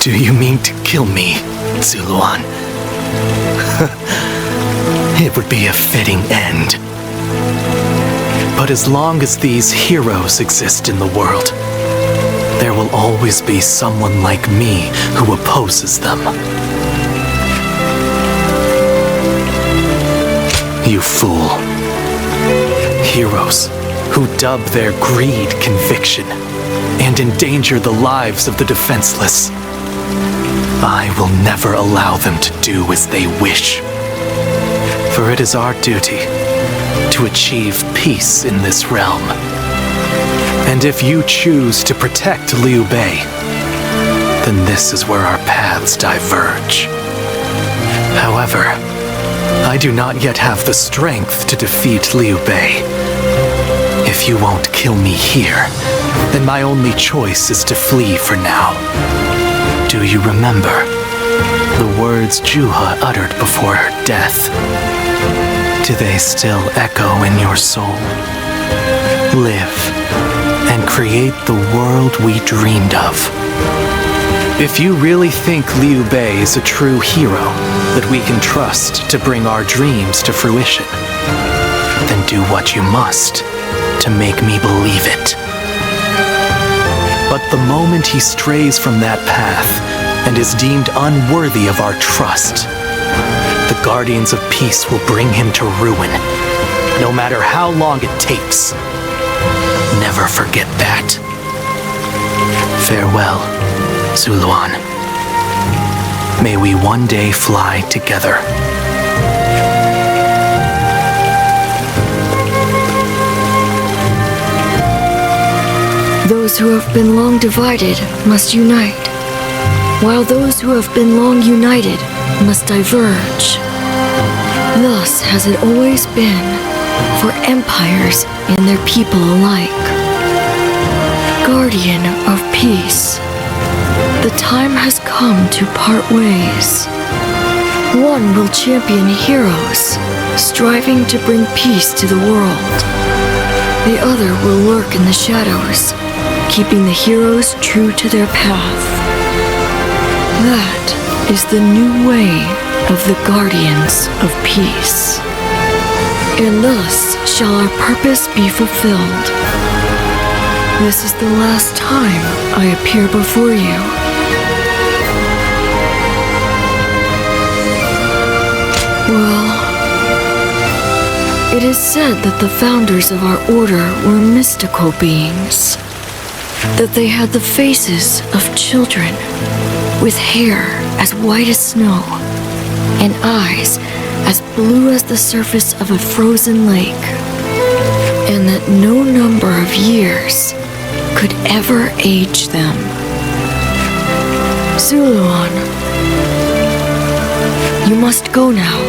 Do you mean to kill me, Zuluan? It would be a fitting end. But as long as these heroes exist in the world, there will always be someone like me who opposes them. You fool. Heroes who dub their greed conviction and endanger the lives of the defenseless. I will never allow them to do as they wish. For it is our duty to achieve peace in this realm. And if you choose to protect Liu Bei, then this is where our paths diverge. However, I do not yet have the strength to defeat Liu Bei. If you won't kill me here, then my only choice is to flee for now. Do you remember the words Juha uttered before her death? Do they still echo in your soul? Live and create the world we dreamed of. If you really think Liu Bei is a true hero that we can trust to bring our dreams to fruition, then do what you must to make me believe it. But the moment he strays from that path and is deemed unworthy of our trust, the Guardians of Peace will bring him to ruin, no matter how long it takes. Never forget that. Farewell, Zuluan. May we one day fly together. Those who have been long divided must unite, while those who have been long united must diverge. Thus has it always been for empires and their people alike. Guardian of Peace, the time has come to part ways. One will champion heroes, striving to bring peace to the world. The other will lurk in the shadows, keeping the heroes true to their path. That is the new way of the Guardians of Peace. And thus shall our purpose be fulfilled. This is the last time I appear before you. Well, it is said that the founders of our order were mystical beings, that they had the faces of children, with hair as white as snow, and eyes as blue as the surface of a frozen lake, and that no number of years could ever age them. Zuluan, you must go now.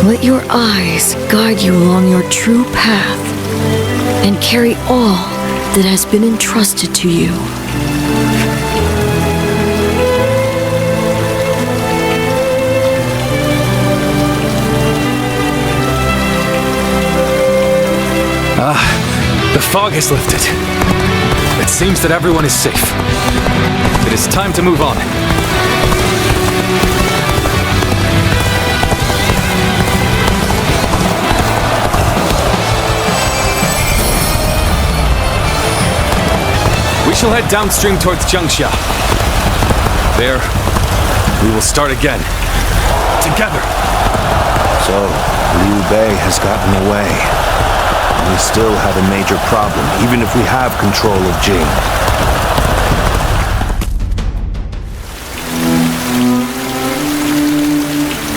Let your eyes guide you along your true path, and carry all that has been entrusted to you. The fog has lifted. It seems that everyone is safe. It is time to move on. We shall head downstream towards Jiangxia. There, we will start again. Together. So, Liu Bei has gotten away. We still have a major problem, even if we have control of Jing.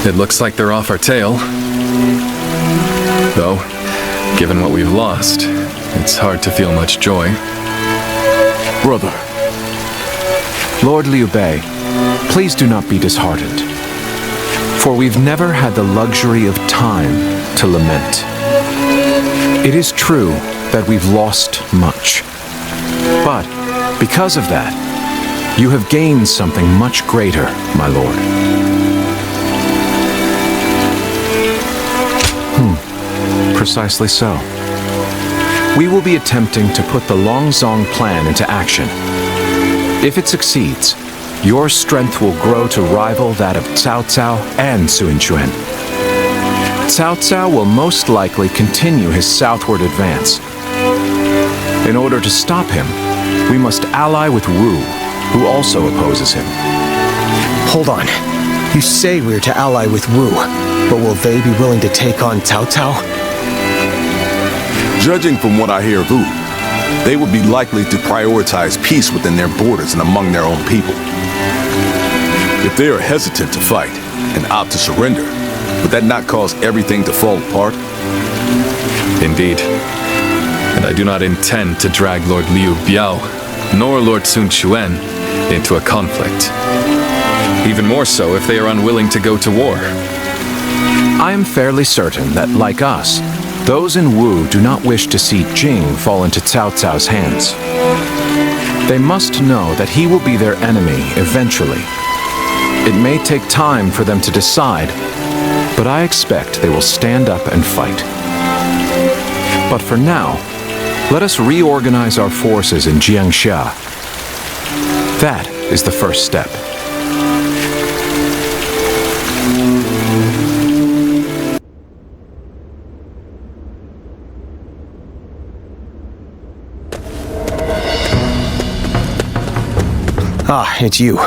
It looks like they're off our tail. Though, given what we've lost, it's hard to feel much joy. Brother. Lord Liu Bei, please do not be disheartened. For we've never had the luxury of time to lament. It is true that we've lost much. But because of that, you have gained something much greater, my lord. Precisely so. We will be attempting to put the Longzong plan into action. If it succeeds, your strength will grow to rival that of Cao Cao and Sun Quan. Cao Cao will most likely continue his southward advance. In order to stop him, we must ally with Wu, who also opposes him. Hold on. You say we're to ally with Wu, but will they be willing to take on Cao Cao? Judging from what I hear of Wu, they would be likely to prioritize peace within their borders and among their own people. If they are hesitant to fight and opt to surrender, would that not cause everything to fall apart? Indeed. And I do not intend to drag Lord Liu Biao, nor Lord Sun Quan, into a conflict. Even more so if they are unwilling to go to war. I am fairly certain that, like us, those in Wu do not wish to see Jing fall into Cao Cao's hands. They must know that he will be their enemy eventually. It may take time for them to decide, but I expect they will stand up and fight. But for now, let us reorganize our forces in Jiangxia. That is the first step. Ah, it's you.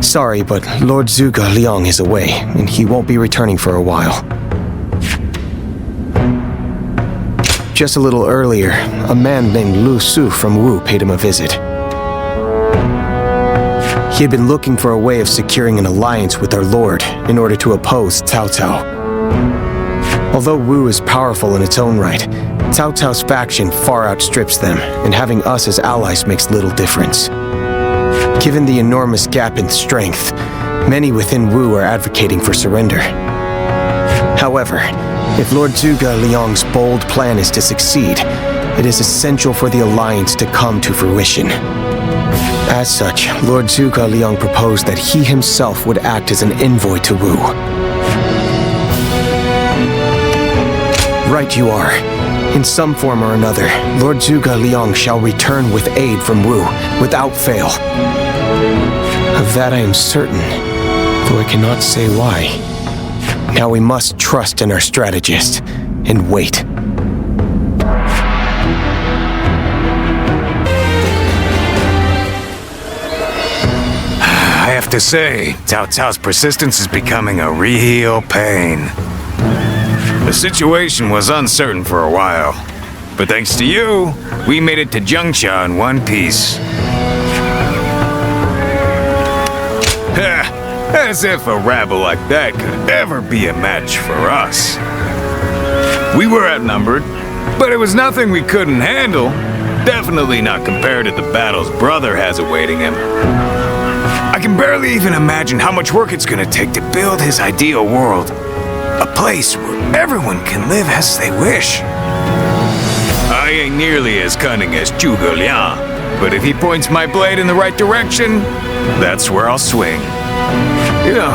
Sorry, but Lord Zhuge Liang is away, and he won't be returning for a while. Just a little earlier, a man named Lu Su from Wu paid him a visit. He had been looking for a way of securing an alliance with our lord in order to oppose Cao Cao. Although Wu is powerful in its own right, Cao Cao's faction far outstrips them, and having us as allies makes little difference. Given the enormous gap in strength, many within Wu are advocating for surrender. However, if Lord Zhuge Liang's bold plan is to succeed, it is essential for the alliance to come to fruition. As such, Lord Zhuge Liang proposed that he himself would act as an envoy to Wu. Right you are. In some form or another, Lord Zhuge Liang shall return with aid from Wu, without fail. Of that I am certain, though I cannot say why. Now we must trust in our strategist, and wait. I have to say, Cao Cao's persistence is becoming a real pain. The situation was uncertain for a while, but thanks to you, we made it to Jiangxia in one piece. As if a rabble like that could ever be a match for us. We were outnumbered, but it was nothing we couldn't handle. Definitely not compared to the battles Brother has awaiting him. I can barely even imagine how much work it's gonna take to build his ideal world. A place where everyone can live as they wish. I ain't nearly as cunning as Zhuge Liang, but if he points my blade in the right direction, that's where I'll swing. You know,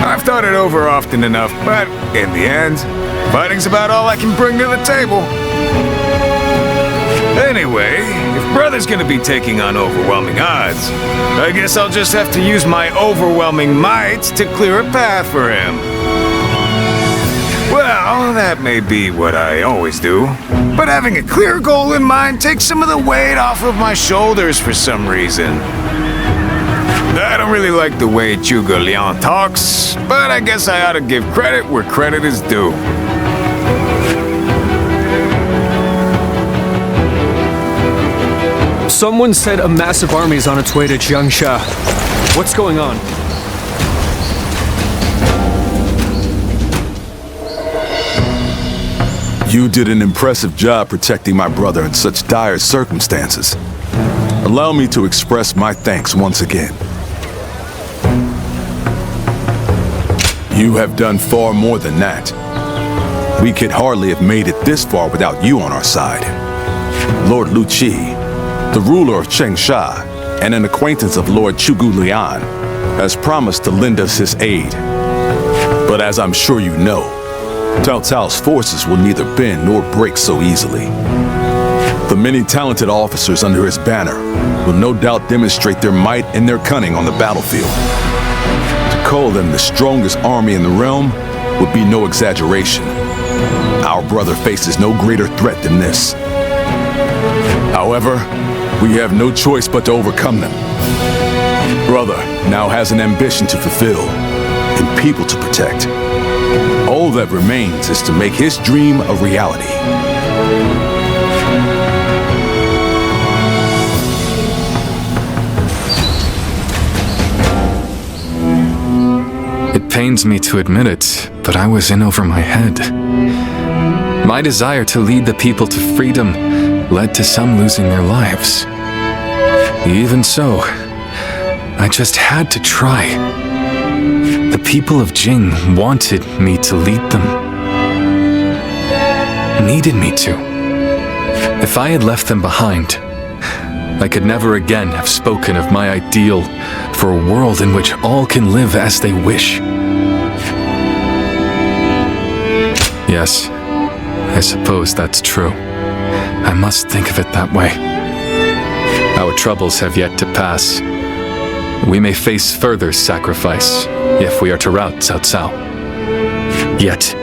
I've thought it over often enough, but in the end, fighting's about all I can bring to the table. Anyway, if Brother's gonna be taking on overwhelming odds, I guess I'll just have to use my overwhelming might to clear a path for him. Well, that may be what I always do, but having a clear goal in mind takes some of the weight off of my shoulders for some reason. I don't really like the way Zhuge Liang talks, but I guess I ought to give credit where credit is due. Someone said a massive army is on its way to Jiangxia. What's going on? You did an impressive job protecting my brother in such dire circumstances. Allow me to express my thanks once again. You have done far more than that. We could hardly have made it this far without you on our side. Lord Lu Qi, the ruler of Chengsha, and an acquaintance of Lord Zhuge Liang, has promised to lend us his aid. But as I'm sure you know, Cao Cao's forces will neither bend nor break so easily. The many talented officers under his banner will no doubt demonstrate their might and their cunning on the battlefield. To call them the strongest army in the realm would be no exaggeration. Our brother faces no greater threat than this. However, we have no choice but to overcome them. Brother now has an ambition to fulfill and people to protect. All that remains is to make his dream a reality. It pains me to admit it, but I was in over my head. My desire to lead the people to freedom led to some losing their lives. Even so, I just had to try. The people of Jing wanted me to lead them. Needed me to. If I had left them behind, I could never again have spoken of my ideal for a world in which all can live as they wish. Yes, I suppose that's true. I must think of it that way. Our troubles have yet to pass. We may face further sacrifice if we are to rout Cao Cao. Yet,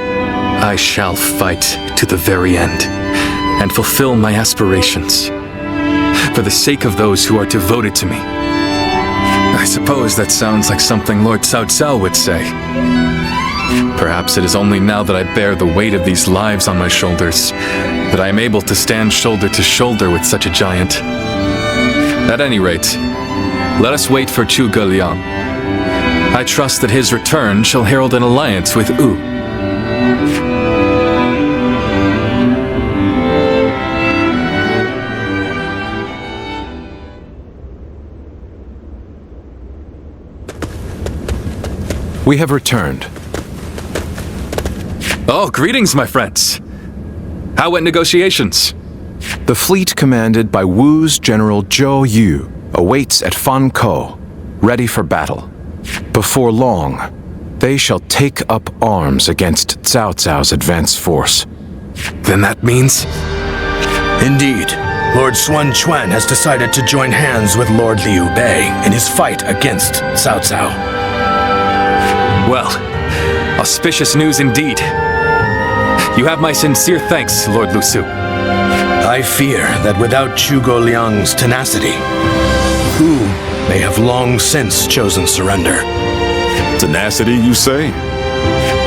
I shall fight to the very end and fulfill my aspirations for the sake of those who are devoted to me. I suppose that sounds like something Lord Cao Cao would say. Perhaps it is only now that I bear the weight of these lives on my shoulders that I am able to stand shoulder to shoulder with such a giant. At any rate, let us wait for Zhuge Liang. I trust that his return shall herald an alliance with Wu. We have returned. Oh, greetings, my friends. How went negotiations? The fleet commanded by Wu's General Zhou Yu awaits at Fan Ko, ready for battle. Before long, they shall take up arms against Cao Cao's advance force. Then that means... Indeed, Lord Sun Quan has decided to join hands with Lord Liu Bei in his fight against Cao Cao. Well, auspicious news indeed. You have my sincere thanks, Lord Lu Su. I fear that without Zhuge Liang's tenacity, Wu may have long since chosen surrender. Tenacity, you say?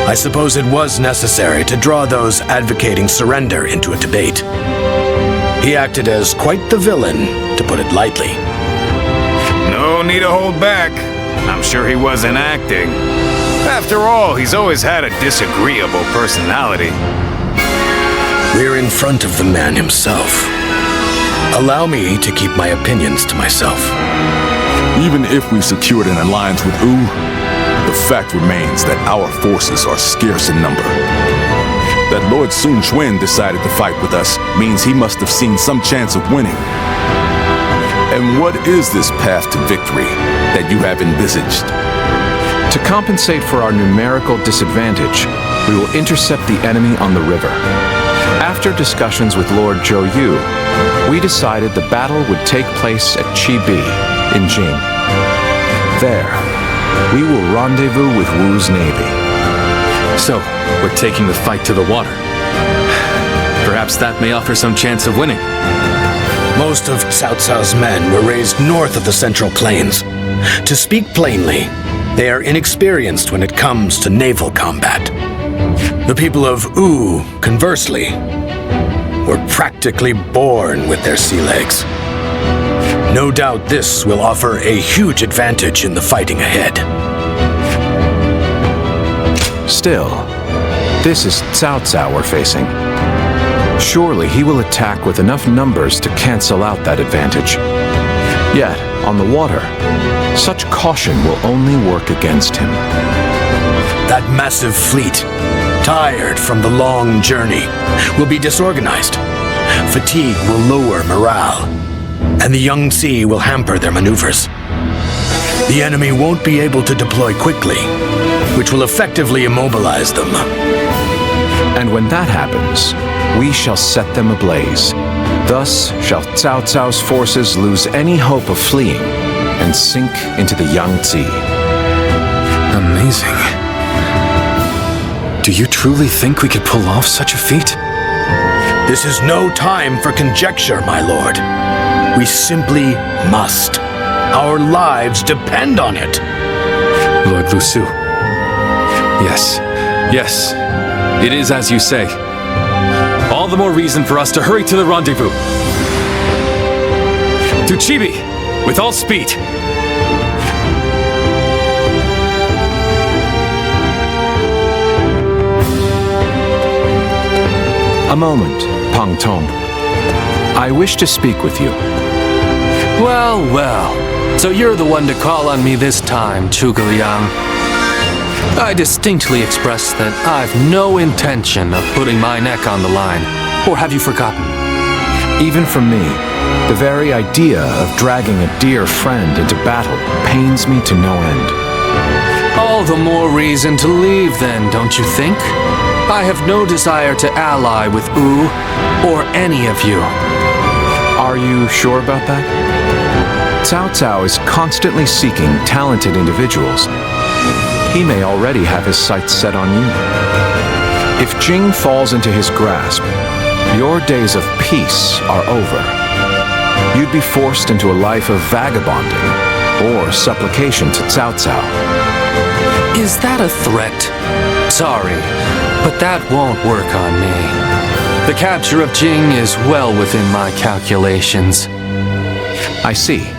I suppose it was necessary to draw those advocating surrender into a debate. He acted as quite the villain, to put it lightly. No need to hold back. I'm sure he wasn't acting. After all, he's always had a disagreeable personality. We're in front of the man himself. Allow me to keep my opinions to myself. Even if we secured an alliance with Wu, the fact remains that our forces are scarce in number. That Lord Sun Quan decided to fight with us means he must have seen some chance of winning. And what is this path to victory that you have envisaged? To compensate for our numerical disadvantage, we will intercept the enemy on the river. After discussions with Lord Zhou Yu, we decided the battle would take place at Chibi, in Jing. There, we will rendezvous with Wu's navy. So, we're taking the fight to the water. Perhaps that may offer some chance of winning. Most of Cao Cao's men were raised north of the Central Plains. To speak plainly, they are inexperienced when it comes to naval combat. The people of Wu, conversely, were practically born with their sea legs. No doubt this will offer a huge advantage in the fighting ahead. Still, this is Cao Cao we're facing. Surely he will attack with enough numbers to cancel out that advantage. Yet, on the water, such caution will only work against him. That massive fleet, tired from the long journey, will be disorganized. Fatigue will lower morale, and the Yangtze will hamper their maneuvers. The enemy won't be able to deploy quickly, which will effectively immobilize them. And when that happens, we shall set them ablaze. Thus shall Cao Cao's forces lose any hope of fleeing and sink into the Yangtze. Amazing. Do you truly think we could pull off such a feat? This is no time for conjecture, my lord. We simply must. Our lives depend on it. Lord Lusu. Yes, yes, it is as you say. All the more reason for us to hurry to the rendezvous. To Chibi, with all speed. A moment, Pang Tong. I wish to speak with you. Well, well. So you're the one to call on me this time, Zhuge Liang. I distinctly expressed that I've no intention of putting my neck on the line. Or have you forgotten? Even for me, the very idea of dragging a dear friend into battle pains me to no end. All the more reason to leave then, don't you think? I have no desire to ally with Wu or any of you. Are you sure about that? Cao Cao is constantly seeking talented individuals. He may already have his sights set on you. If Jing falls into his grasp, your days of peace are over. You'd be forced into a life of vagabonding or supplication to Cao Cao. Is that a threat? Sorry, but that won't work on me. The capture of Jing is well within my calculations. I see.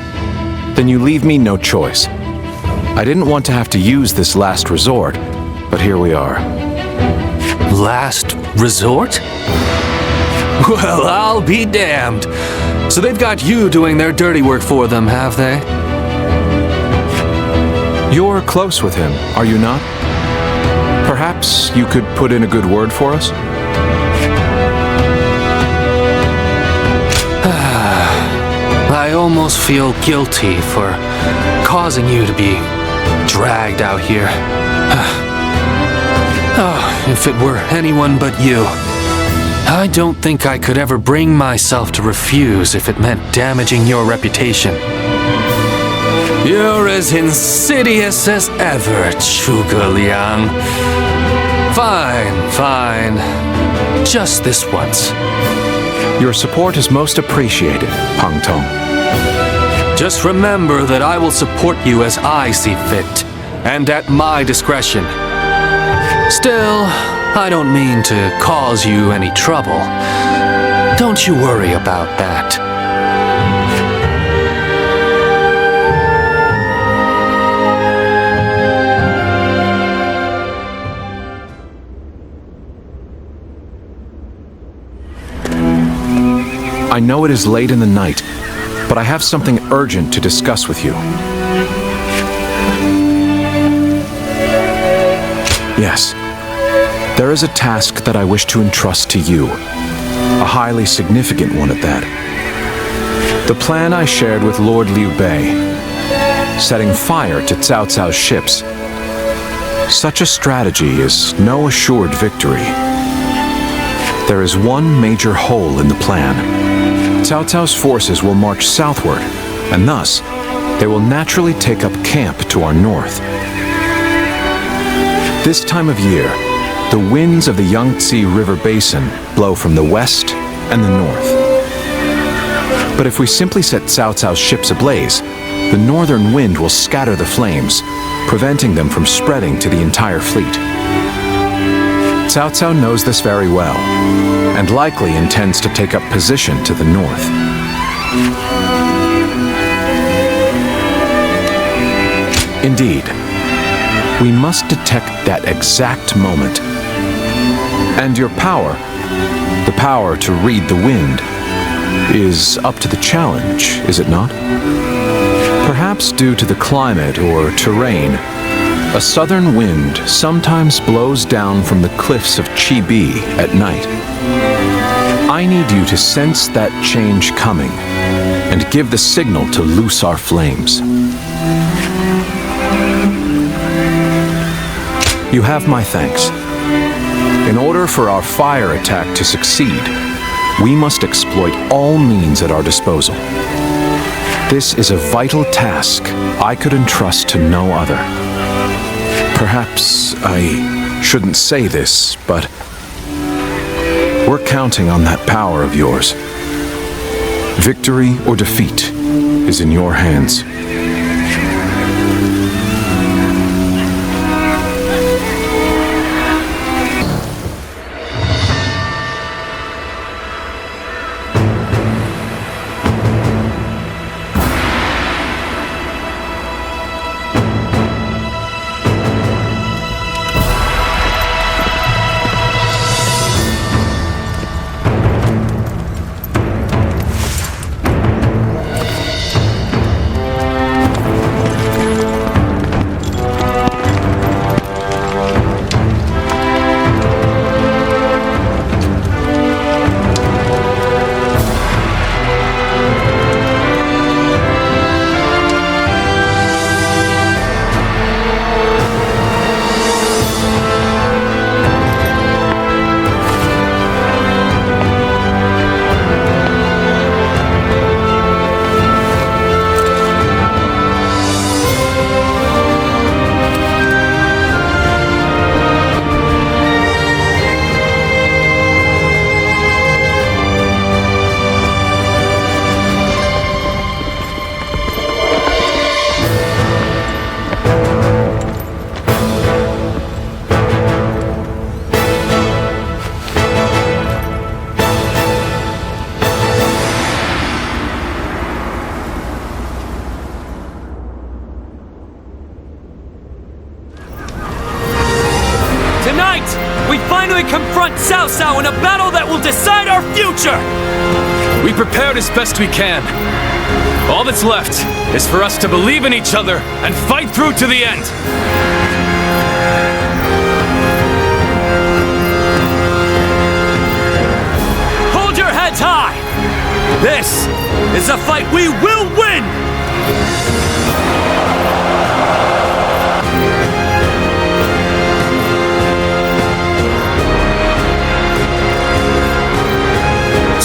Then you leave me no choice. I didn't want to have to use this last resort, but here we are. Last resort? Well, I'll be damned. So they've got you doing their dirty work for them, have they? You're close with him, are you not? Perhaps you could put in a good word for us? I almost feel guilty for causing you to be dragged out here. Oh, if it were anyone but you. I don't think I could ever bring myself to refuse if it meant damaging your reputation. You're as insidious as ever, Zhuge Liang. Fine, fine. Just this once. Your support is most appreciated, Pang Tong. Just remember that I will support you as I see fit, and at my discretion. Still, I don't mean to cause you any trouble. Don't you worry about that. I know it is late in the night, but I have something urgent to discuss with you. Yes, there is a task that I wish to entrust to you, a highly significant one at that. The plan I shared with Lord Liu Bei, setting fire to Cao Cao's ships. Such a strategy is no assured victory. There is one major hole in the plan. Cao Cao's forces will march southward, and thus, they will naturally take up camp to our north. This time of year, the winds of the Yangtze River Basin blow from the west and the north. But if we simply set Cao Cao's ships ablaze, the northern wind will scatter the flames, preventing them from spreading to the entire fleet. Cao Cao knows this very well, and likely intends to take up position to the north. Indeed, we must detect that exact moment. And your power, the power to read the wind, is up to the challenge, is it not? Perhaps due to the climate or terrain, a southern wind sometimes blows down from the cliffs of Chibi at night. I need you to sense that change coming and give the signal to loose our flames. You have my thanks. In order for our fire attack to succeed, we must exploit all means at our disposal. This is a vital task I could entrust to no other. Perhaps I shouldn't say this, but we're counting on that power of yours. Victory or defeat is in your hands. In a battle that will decide our future! We prepared as best we can. All that's left is for us to believe in each other and fight through to the end. Hold your heads high! This is a fight we will win!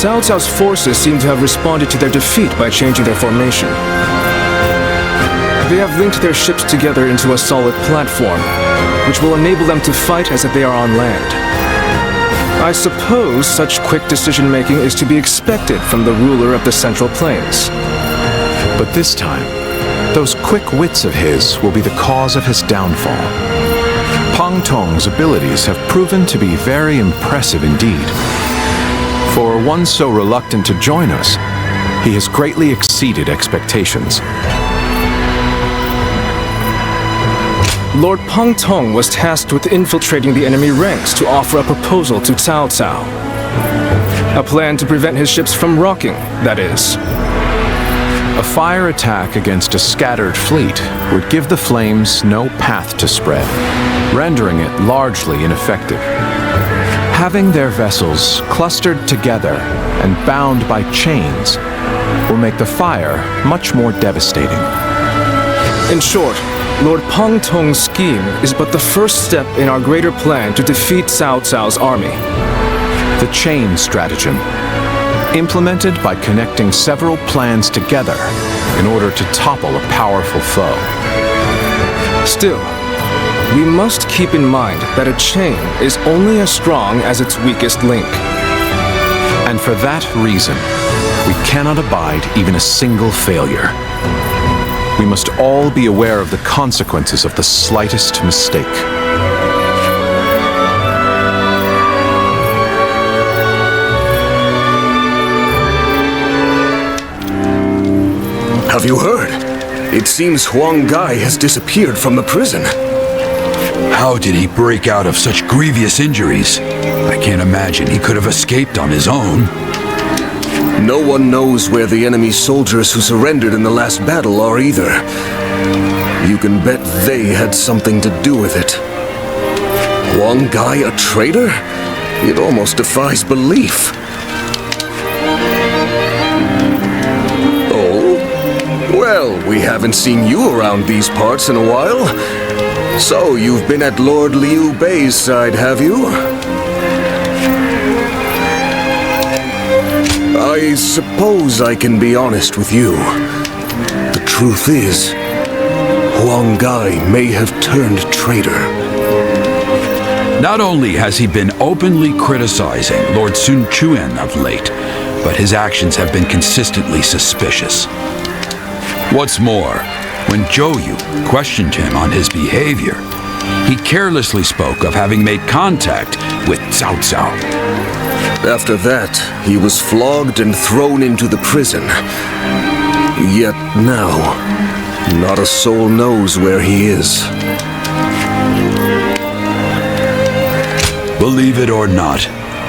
Cao Cao's forces seem to have responded to their defeat by changing their formation. They have linked their ships together into a solid platform, which will enable them to fight as if they are on land. I suppose such quick decision-making is to be expected from the ruler of the Central Plains. But this time, those quick wits of his will be the cause of his downfall. Pang Tong's abilities have proven to be very impressive indeed. For one so reluctant to join us, he has greatly exceeded expectations. Lord Pang Tong was tasked with infiltrating the enemy ranks to offer a proposal to Cao Cao. A plan to prevent his ships from rocking, that is. A fire attack against a scattered fleet would give the flames no path to spread, rendering it largely ineffective. Having their vessels clustered together and bound by chains will make the fire much more devastating. In short, Lord Pang Tong's scheme is but the first step in our greater plan to defeat Cao Cao's army. The chain stratagem, implemented by connecting several plans together in order to topple a powerful foe. Still, we must keep in mind that a chain is only as strong as its weakest link. And for that reason, we cannot abide even a single failure. We must all be aware of the consequences of the slightest mistake. Have you heard? It seems Huang Gai has disappeared from the prison. How did he break out of such grievous injuries? I can't imagine he could have escaped on his own. No one knows where the enemy soldiers who surrendered in the last battle are either. You can bet they had something to do with it. Huang Gai a traitor? It almost defies belief. Oh? Well, we haven't seen you around these parts in a while. So, you've been at Lord Liu Bei's side, have you? I suppose I can be honest with you. The truth is, Huang Gai may have turned traitor. Not only has he been openly criticizing Lord Sun Quan of late, but his actions have been consistently suspicious. What's more, when Zhou Yu questioned him on his behavior, he carelessly spoke of having made contact with Cao Cao. After that, he was flogged and thrown into the prison. Yet now, not a soul knows where he is. Believe it or not,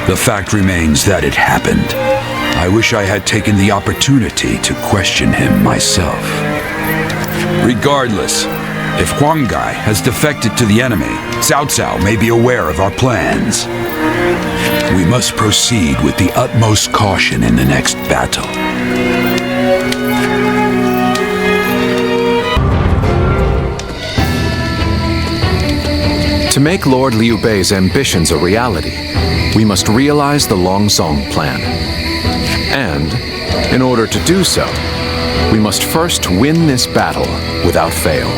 the fact remains that it happened. I wish I had taken the opportunity to question him myself. Regardless, if Huang Gai has defected to the enemy, Cao Cao may be aware of our plans. We must proceed with the utmost caution in the next battle. To make Lord Liu Bei's ambitions a reality, we must realize the Longsong plan. And, in order to do so, we must first win this battle without fail.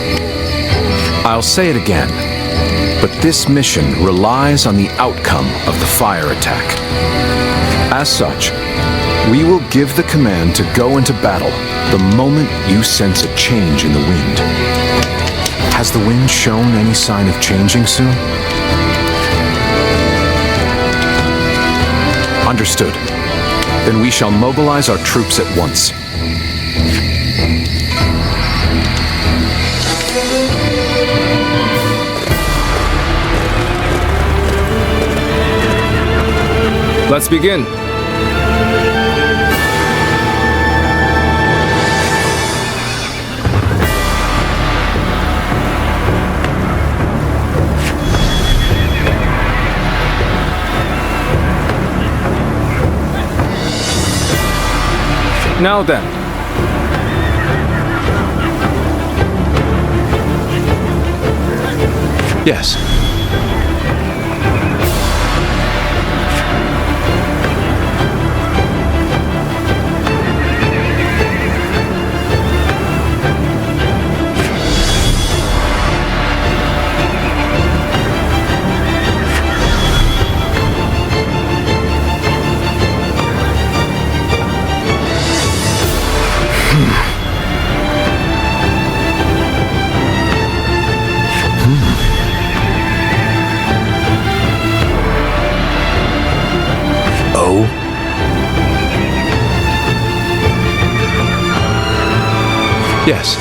I'll say it again, but this mission relies on the outcome of the fire attack. As such, we will give the command to go into battle the moment you sense a change in the wind. Has the wind shown any sign of changing soon? Understood. Then we shall mobilize our troops at once. Let's begin. Now then. Yes. Yes.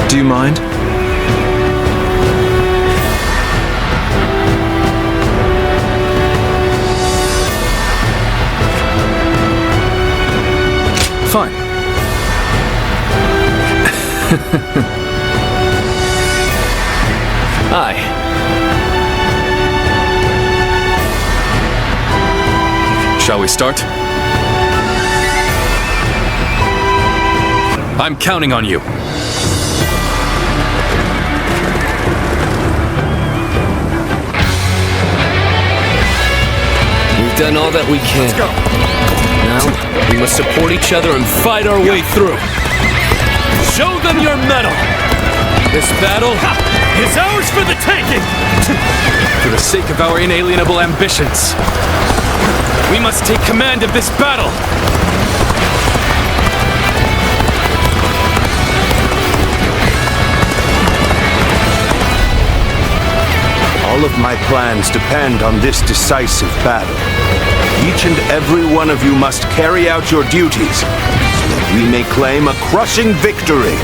Do you mind? Fine. Aye. Shall we start? I'm counting on you. We've done all that we can. Let's go. Now, we must support each other and fight our way through. Show them your mettle! This battle is ours for the taking! For the sake of our inalienable ambitions, we must take command of this battle! All of my plans depend on this decisive battle. Each and every one of you must carry out your duties so that we may claim a crushing victory.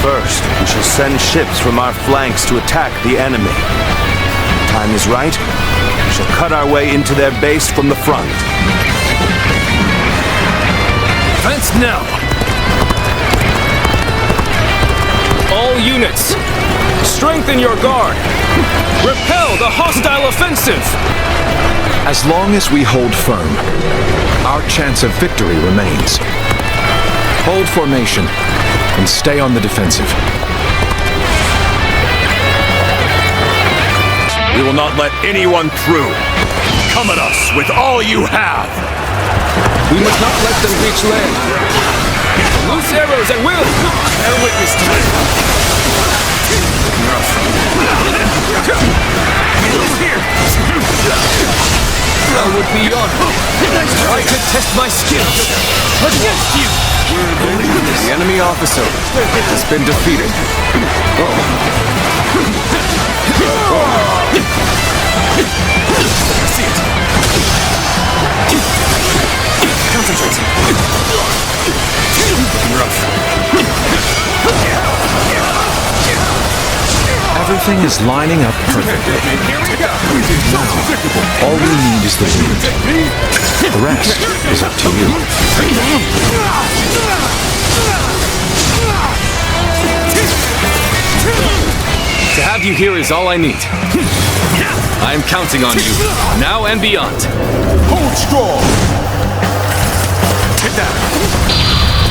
First, we shall send ships from our flanks to attack the enemy. When time is right, we shall cut our way into their base from the front. Advance now! All units, strengthen your guard! Repel the hostile offensive! As long as we hold firm, our chance of victory remains. Hold formation and stay on the defensive. We will not let anyone through. Come at us with all you have. We must not let them reach land. Loose arrows at will! Bear witness to it. Here! I would be honored. I could test my skills against you! The enemy officer has been defeated. See it! Concentrate! Rough. Everything is lining up perfectly. Now, all we need is the wind. The rest is up to you. To have you here is all I need. I am counting on you, now and beyond. Hold strong! Get down.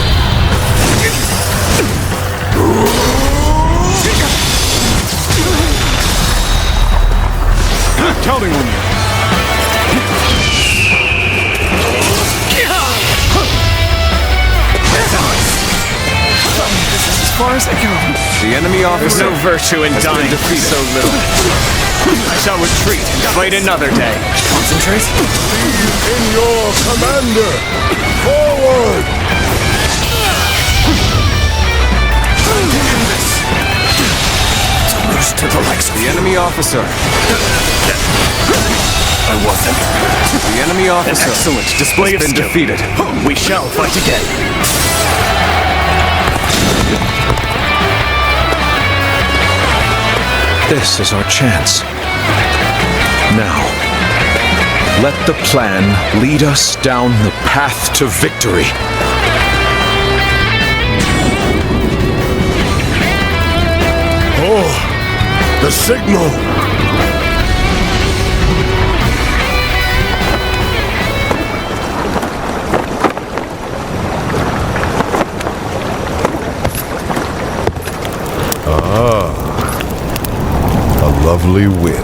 I'm counting on you. This is as far as I go. The enemy officer No virtue in dying defeated. so little. I shall retreat and fight another day. Concentrate. In your commander! Forward! To the likes of The enemy officer. I wasn't. The enemy An officer excellent display has of been skill. defeated. We shall fight again. This is our chance. Now, let the plan lead us down the path to victory. Oh, the signal! A lovely wind.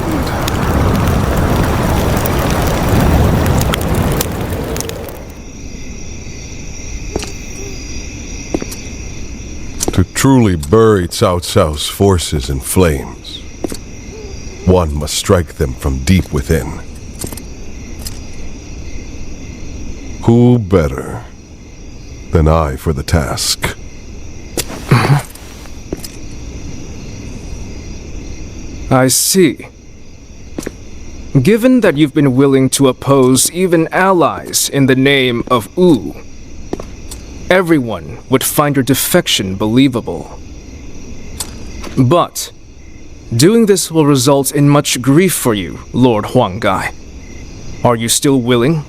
To truly bury Cao Cao's forces in flames, one must strike them from deep within. Who better than I for the task? I see. Given that you've been willing to oppose even allies in the name of Wu, everyone would find your defection believable. But doing this will result in much grief for you, Lord Huanggai. Are you still willing?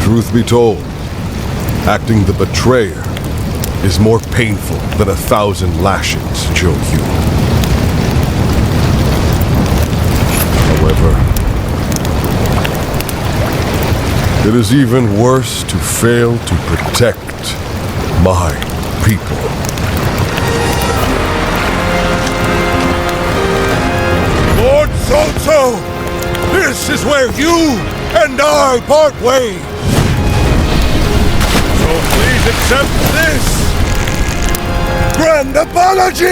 Truth be told, acting the betrayer is more painful than 1,000 lashings, Zhou Yu. However, it is even worse to fail to protect my people. Lord Cao Cao, this is where you and I part ways. So please accept this grand apology!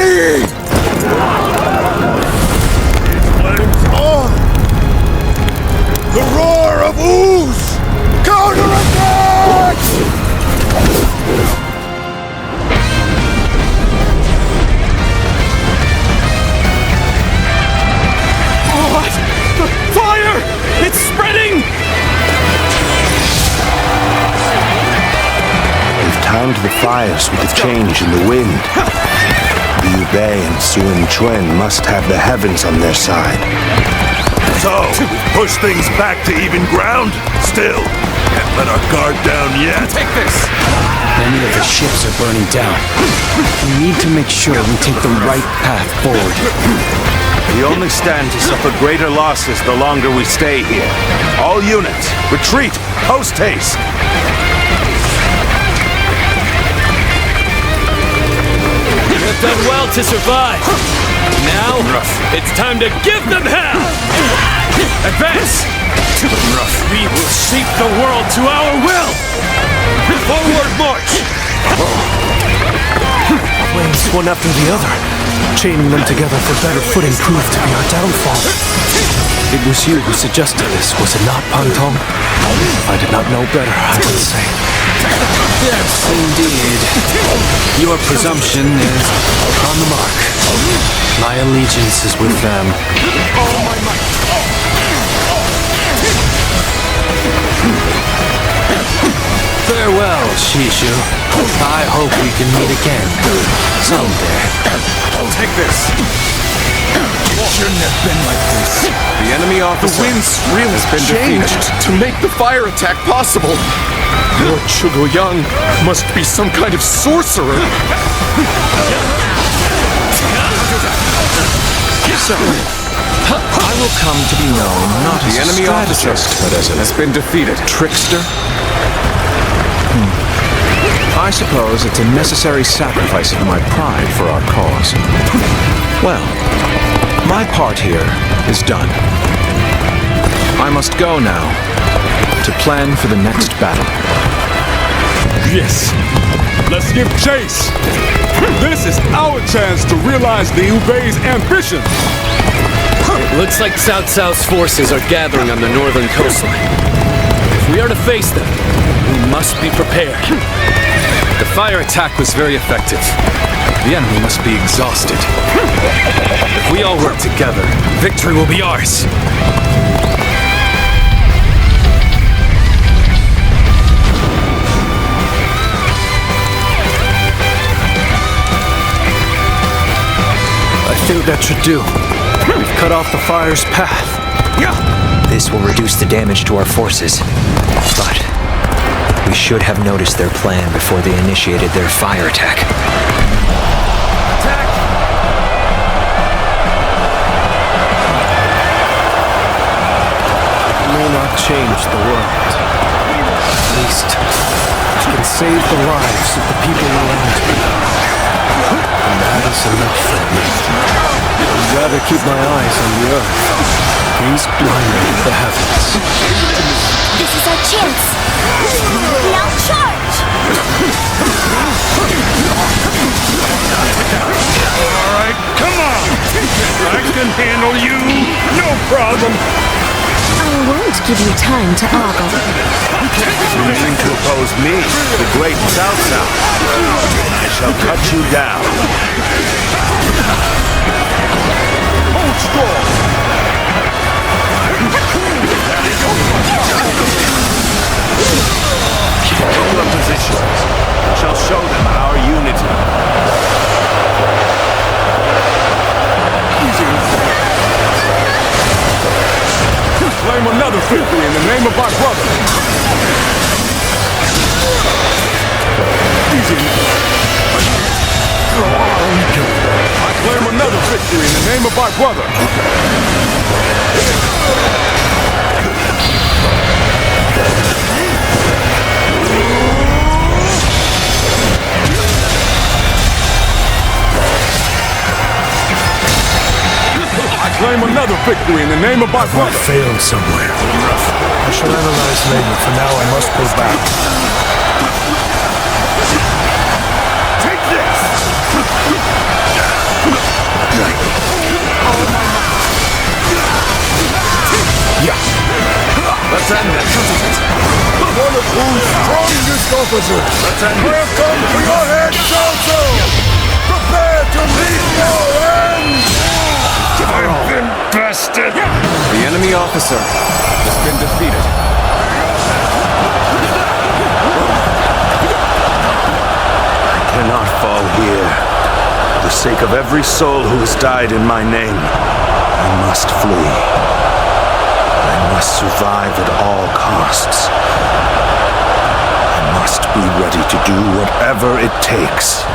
These flames on! The roar of ooze! Counterattack! What? The fire! It's spreading! respond to the fires with the change in the wind. Liu Bei and Sun Quan must have the heavens on their side. So, push things back to even ground? Still, can't let our guard down yet. Take this! Many of the ships are burning down. We need to make sure we take the right path forward. We only stand to suffer greater losses the longer we stay here. All units, retreat, post haste! You've done well to survive. Now, it's time to give them hell! Advance! We will shape the world to our will! Forward march! Flames one after the other. Chaining them together for better footing proved to be our downfall. It was you who suggested this, was it not, Pantong? I did not know better, I would say. Yes, indeed. Your presumption is on the mark. My allegiance is with them. Farewell, Shishu. I hope we can meet again someday. Take this. It shouldn't have been like this. The enemy officer has been defeated to make the fire attack possible. Lord Chugoyang must be some kind of sorcerer. So, I will come to be known not as a strategist, but as has been defeated. Trickster? I suppose it's a necessary sacrifice of my pride for our cause. Well, my part here is done. I must go now to plan for the next battle. Yes, let's give chase. This is our chance to realize Liu Bei's ambition. It looks like Cao Cao's forces are gathering on the northern coastline. If we are to face them, we must be prepared. The fire attack was very effective. The enemy must be exhausted. If we all work together, victory will be ours. I think that should do. We've cut off the fire's path. This will reduce the damage to our forces. But we should have noticed their plan before they initiated their fire attack. Attack! It may not change the world. At least, it can save the lives of the people around me. And that is enough for me. I'd rather keep my eyes on the earth. Gaze blindly at the heavens. This is our chance. Now charge! Alright, come on! I can handle you, no problem! I won't give you time to ogle. Choosing to oppose me, the great Cao Cao. I shall cut you down. Hold strong! Hold up positions. We shall show them our unity. Claim another victory in the name of our brother. Easy. I claim another victory in the name of our brother. I claim another victory in the name of our brother. I failed somewhere. I shall analyze later. For now, I must go back. Take this! Yeah. Let's end it. One of whose strongest officers. Let's end it. Welcome to your head, Cao Cao! Prepare to meet your end! I've been bested! The enemy officer has been defeated. sake of every soul who has died in my name, I must flee. I must survive at all costs. I must be ready to do whatever it takes.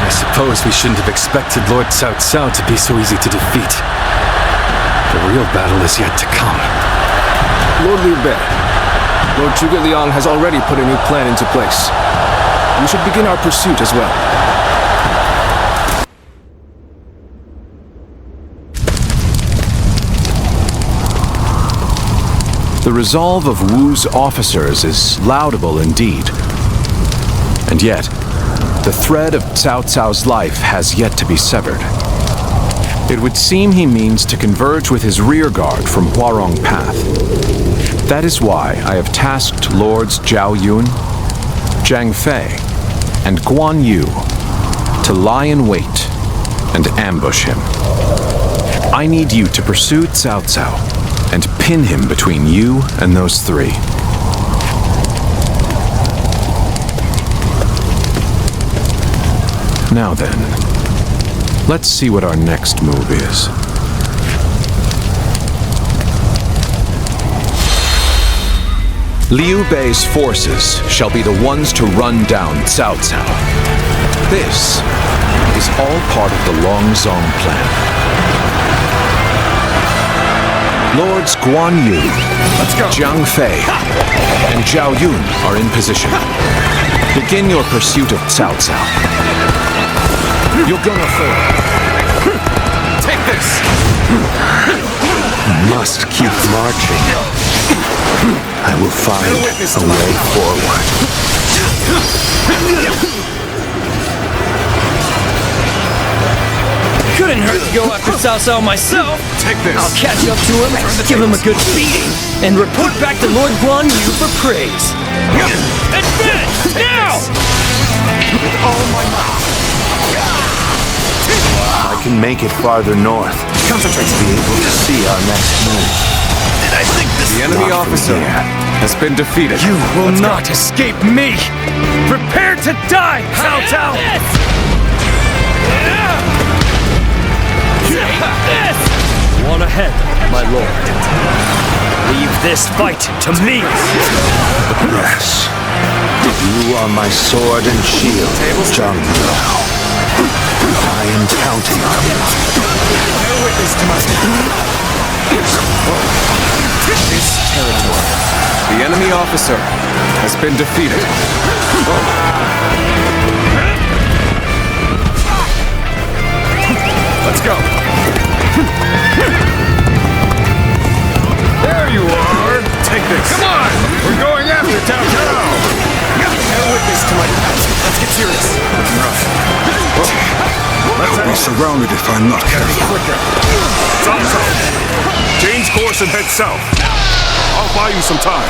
I suppose we shouldn't have expected Lord Cao Cao to be so easy to defeat. The real battle is yet to come. Lord Liu Bei, Lord Zhuge Liang has already put a new plan into place. We should begin our pursuit as well. The resolve of Wu's officers is laudable indeed. And yet, the thread of Cao Cao's life has yet to be severed. It would seem he means to converge with his rearguard from Huarong Path. That is why I have tasked Lords Zhao Yun, Zhang Fei, and Guan Yu to lie in wait and ambush him. I need you to pursue Cao Cao and pin him between you and those three. Now then, let's see what our next move is. Liu Bei's forces shall be the ones to run down Cao Cao. This is all part of the Longzong plan. Lords Guan Yu, Zhang Fei, and Zhao Yun are in position. Begin your pursuit of Cao Cao. You're gonna fail. Take this! I must keep marching. I will find a way forward. Couldn't hurt to go after Cao Cao myself. Take this. I'll catch up to him, give him a good beating, and report back to Lord Guan Yu for praise. Advance! Now! With all my might. I can make it farther north. Concentrate. To be able to see our next move. And I think this The enemy officer has been defeated. You will not escape me! Prepare to die, Cao Cao! Take this! On ahead, my lord. Leave this fight to me! Yes. You are my sword and shield, Zhang Yao. I am counting on you. Bear witness to my this territory. The enemy officer has been defeated. Let's go. There you are! Take this. Come on! We're going after Cao Cao! Bear witness to my Let's get serious. I'll be surrounded if I'm not careful. Quicker. Change course and head south. I'll buy you some time.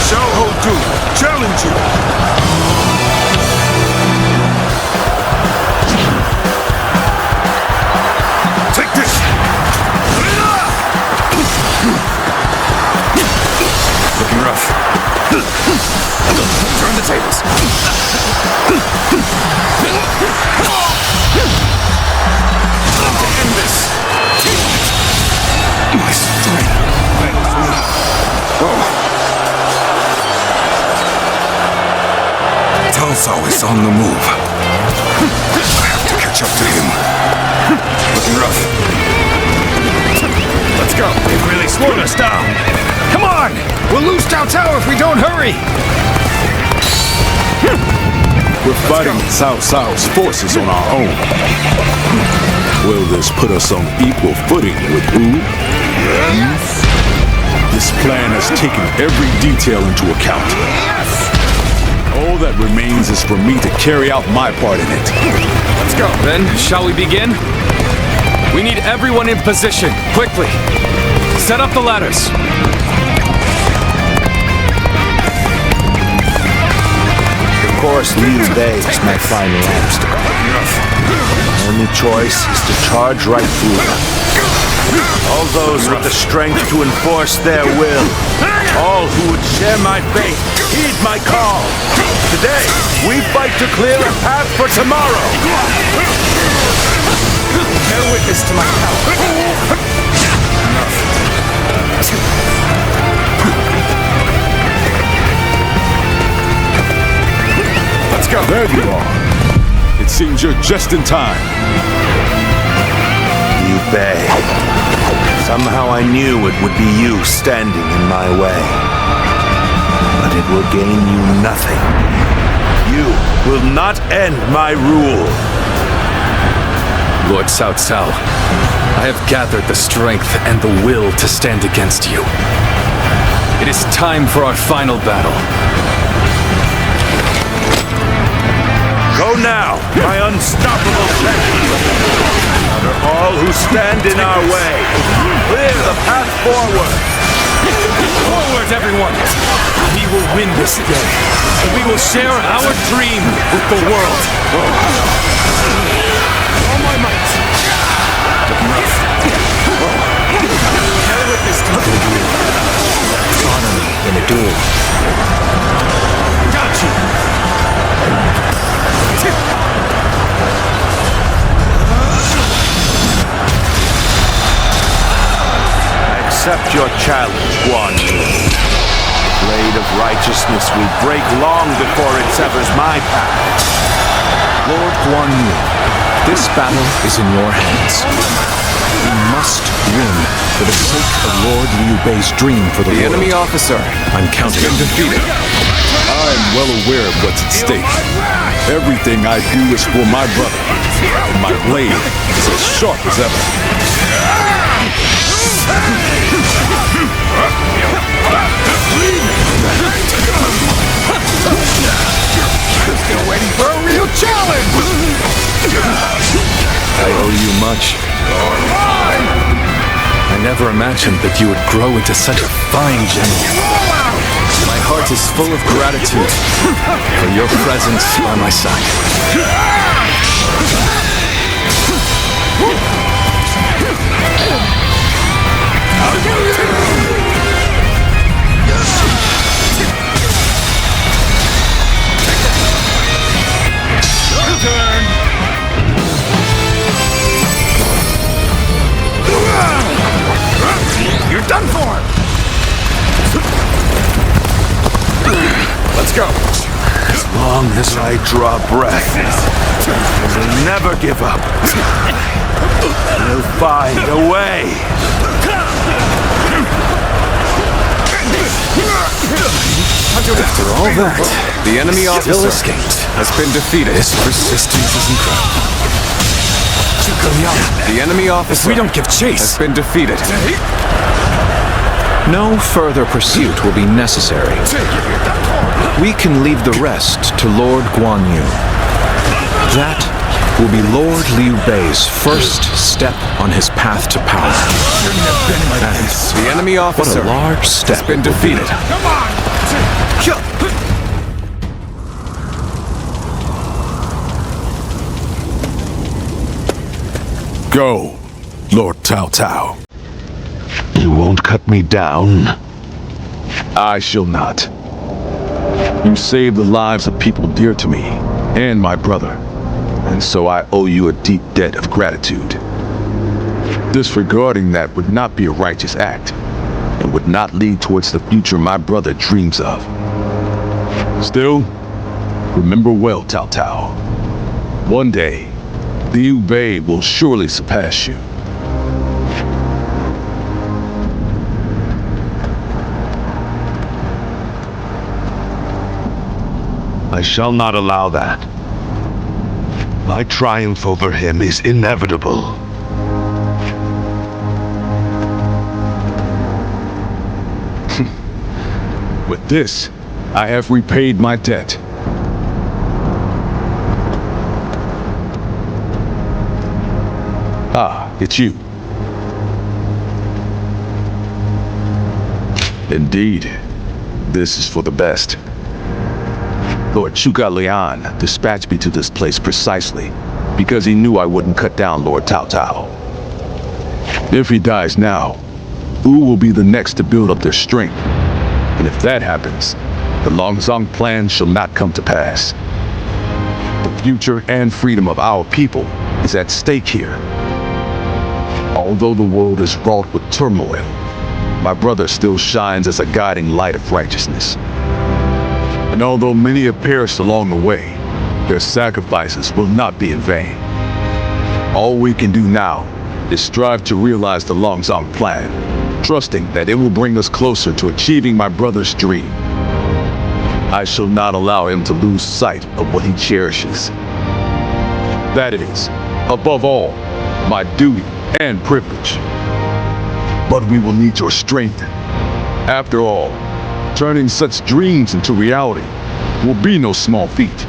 Xiao Ho Du, challenge you! Take this! Looking rough. Turn the tables. End this. My strength. Cao Cao is on the move. I have to catch up to him. Looking rough. Let's go! They've really slowed us down! Come on! We'll lose Cao Cao if we don't hurry! We're fighting Cao Cao's forces on our own. Will this put us on equal footing with Wu? Yes. This plan has taken every detail into account. All that remains is for me to carry out my part in it. Let's go. Then, shall we begin? We need everyone in position, quickly. Set up the ladders. Of course, Liu Bei is my final obstacle. My only choice is to charge right through them. All those with the strength to enforce their will. All who would share my faith, heed my call. Today, we fight to clear a path for tomorrow. Bear witness to my power. Let's go. There you are. It seems you're just in time. You Bay. Somehow I knew it would be you standing in my way. But it will gain you nothing. You will not end my rule. Lord Cao Cao, I have gathered the strength and the will to stand against you. It is time for our final battle. Go now, my unstoppable champion. Gather all who stand in our way. Clear the path forward. Forward, everyone! We will win this day, and we will share our dream with the world. All my might. Honor me in a duel. Got you! Accept your challenge, Guan Yu. The blade of righteousness will break long before it severs my path. Lord Guan Yu, this battle is in your hands. We must win for the sake of Lord Liu Bei's dream for the world. The enemy officer I'm counting has been defeated. I am well aware of what's at stake. Everything I do is for my brother. And my blade is as sharp as ever. Still waiting for a real challenge! I owe you much. I never imagined that you would grow into such a fine general. My heart is full of gratitude for your presence by my side. Your turn! You're done for! Let's go. As long as I draw breath, I will never give up. We'll find a way. After all that, the enemy officer has been defeated. His persistence is incredible. The enemy officer, We don't give chase. has been defeated. No further pursuit will be necessary. We can leave the rest to Lord Guan Yu. That will be Lord Liu Bei's first step on his path to power. And The enemy what officer a large step has been it will be. defeated. Go, Lord Cao Cao. You won't cut me down. I shall not. You saved the lives of people dear to me, and my brother, and so I owe you a deep debt of gratitude. Disregarding that would not be a righteous act, and would not lead towards the future my brother dreams of. Still, remember well, Cao Cao. One day, Liu Bei will surely surpass you. I shall not allow that. My triumph over him is inevitable. With this, I have repaid my debt. Ah, it's you. Indeed, this is for the best. Lord Zhuge Liang dispatched me to this place precisely because he knew I wouldn't cut down Lord Cao Cao. If he dies now, Wu will be the next to build up their strength. And if that happens, the Longzong plan shall not come to pass. The future and freedom of our people is at stake here. Although the world is wrought with turmoil, my brother still shines as a guiding light of righteousness. And although many have perished along the way, their sacrifices will not be in vain. All we can do now is strive to realize the Longzong plan, trusting that it will bring us closer to achieving my brother's dream. I shall not allow him to lose sight of what he cherishes. That is, above all, my duty and privilege. But we will need your strength. After all, turning such dreams into reality will be no small feat.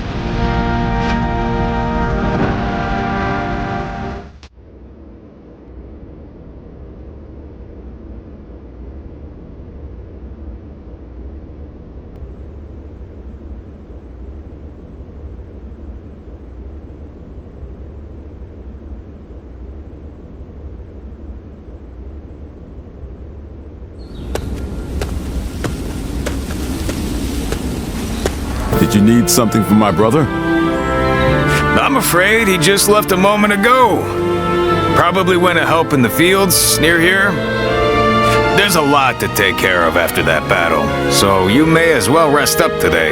Did you need something from my brother? I'm afraid he just left a moment ago. Probably went to help in the fields near here. There's a lot to take care of after that battle, so you may as well rest up today.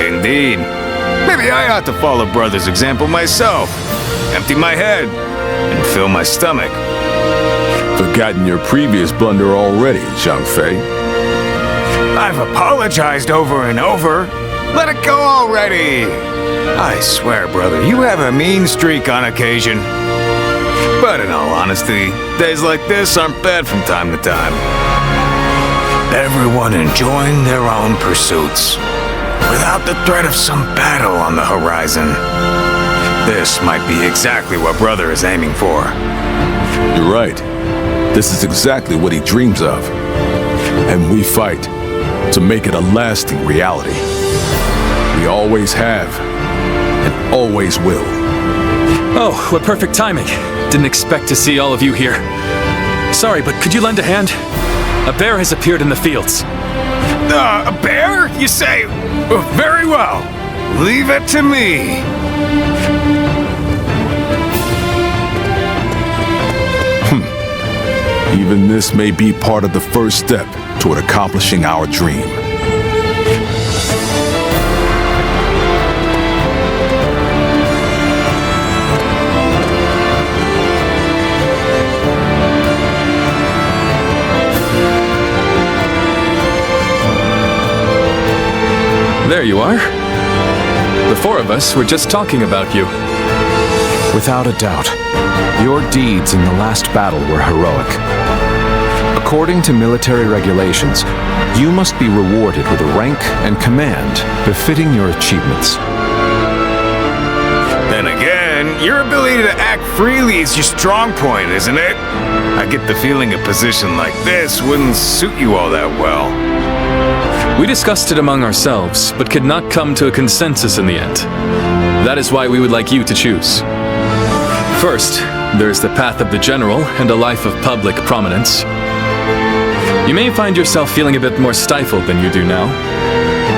Indeed. Maybe I ought to follow brother's example myself. Empty my head and fill my stomach. Forgotten your previous blunder already, Zhang Fei. I've apologized over and over. Let it go already. I swear, brother, you have a mean streak on occasion. But in all honesty, days like this aren't bad from time to time. Everyone enjoying their own pursuits, without the threat of some battle on the horizon. This might be exactly what brother is aiming for. You're right. This is exactly what he dreams of. And we fight to make it a lasting reality. We always have, and always will. Oh, what perfect timing. Didn't expect to see all of you here. Sorry, but could you lend a hand? A bear has appeared in the fields. A bear, you say? Very well. Leave it to me. Even this may be part of the first step toward accomplishing our dream. There you are. The four of us were just talking about you. Without a doubt, your deeds in the last battle were heroic. According to military regulations, you must be rewarded with a rank and command befitting your achievements. Then again, your ability to act freely is your strong point, isn't it? I get the feeling a position like this wouldn't suit you all that well. We discussed it among ourselves, but could not come to a consensus in the end. That is why we would like you to choose. First, there's the path of the general and a life of public prominence. You may find yourself feeling a bit more stifled than you do now.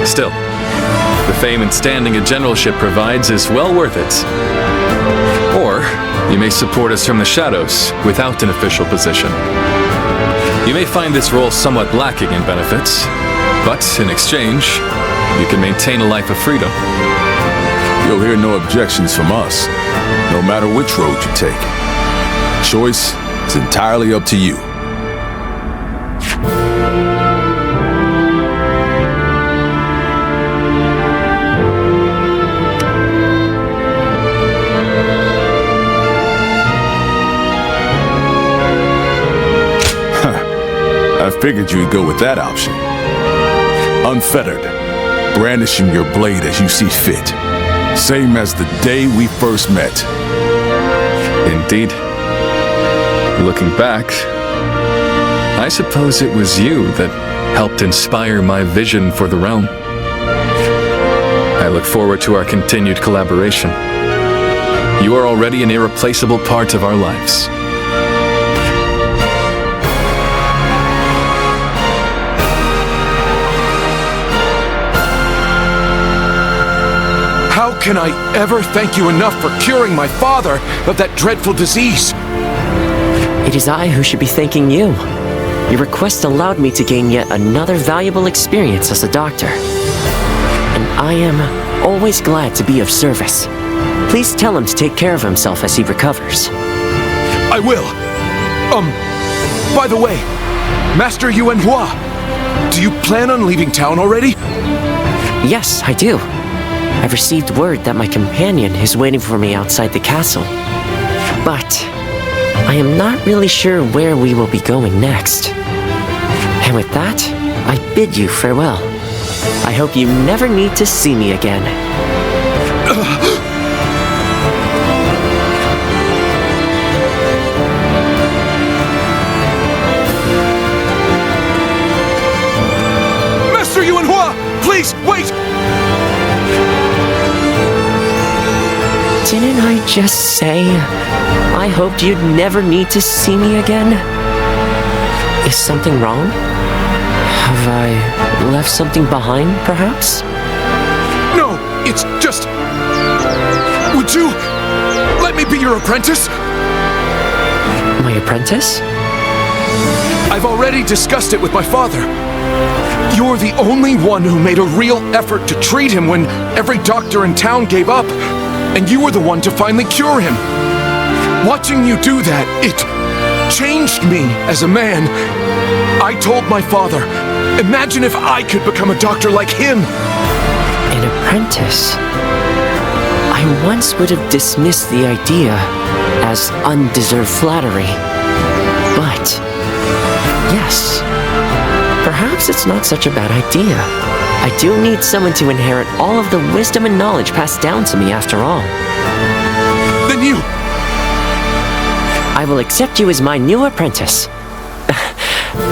Still, the fame and standing a generalship provides is well worth it. Or, you may support us from the shadows without an official position. You may find this role somewhat lacking in benefits, but in exchange, you can maintain a life of freedom. You'll hear no objections from us, no matter which road you take. Choice is entirely up to you. I figured you'd go with that option. Unfettered, brandishing your blade as you see fit. Same as the day we first met. Indeed. Looking back, I suppose it was you that helped inspire my vision for the realm. I look forward to our continued collaboration. You are already an irreplaceable part of our lives. How can I ever thank you enough for curing my father of that dreadful disease? It is I who should be thanking you. Your request allowed me to gain yet another valuable experience as a doctor. And I am always glad to be of service. Please tell him to take care of himself as he recovers. I will. By the way, Master Yuanhua, do you plan on leaving town already? Yes, I do. I've received word that my companion is waiting for me outside the castle. But I am not really sure where we will be going next. And with that, I bid you farewell. I hope you never need to see me again. Master Yuanhua, please, wait! Didn't I just say I hoped you'd never need to see me again? Is something wrong? Have I left something behind, perhaps? No, it's just... Would you let me be your apprentice? My apprentice? I've already discussed it with my father. You're the only one who made a real effort to treat him when every doctor in town gave up. And you were the one to finally cure him. Watching you do that, it changed me as a man. I told my father, imagine if I could become a doctor like him. An apprentice? I once would have dismissed the idea as undeserved flattery. But, yes, perhaps it's not such a bad idea. I do need someone to inherit all of the wisdom and knowledge passed down to me after all. Then you! I will accept you as my new apprentice.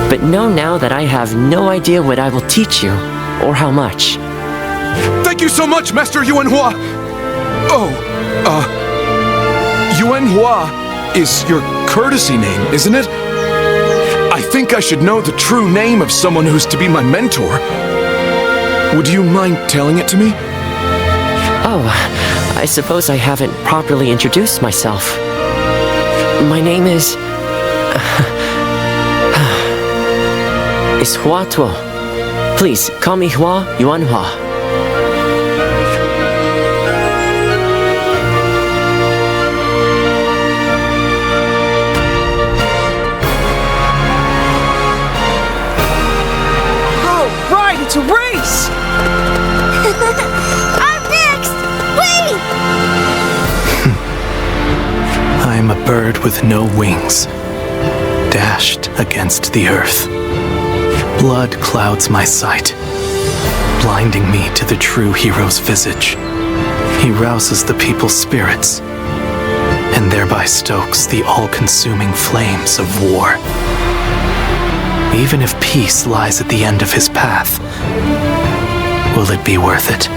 But know now that I have no idea what I will teach you, or how much. Thank you so much, Master Yuanhua! Oh, Yuanhua is your courtesy name, isn't it? I think I should know the true name of someone who's to be my mentor. Would you mind telling it to me? Oh, I suppose I haven't properly introduced myself. My name is Hua Tuo. Please, call me Hua Yuanhua. Oh, right, it's a race! I'm next! Wait! I'm a bird with no wings, dashed against the earth. Blood clouds my sight, blinding me to the true hero's visage. He rouses the people's spirits, and thereby stokes the all-consuming flames of war. Even if peace lies at the end of his path, will it be worth it?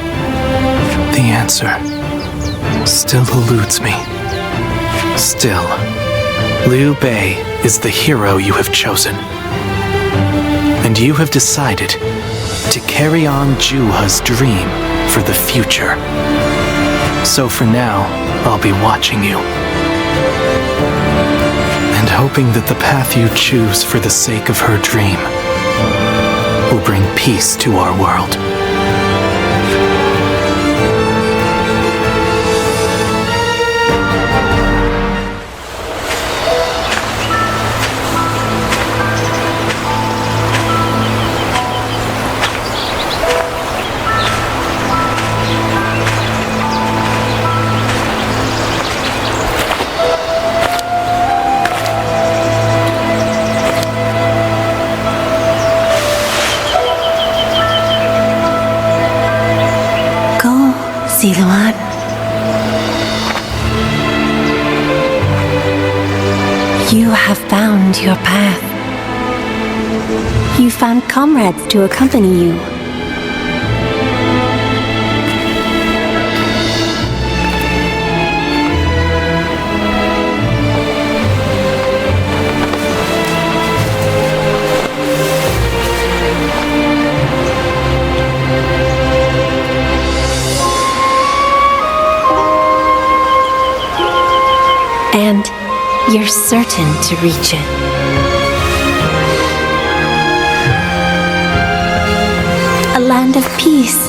The answer still eludes me. Still, Liu Bei is the hero you have chosen. And you have decided to carry on Juha's dream for the future. So for now, I'll be watching you. And hoping that the path you choose for the sake of her dream will bring peace to our world. Siluan. You have found your path. You found comrades to accompany you. you're certain to reach it. A land of peace,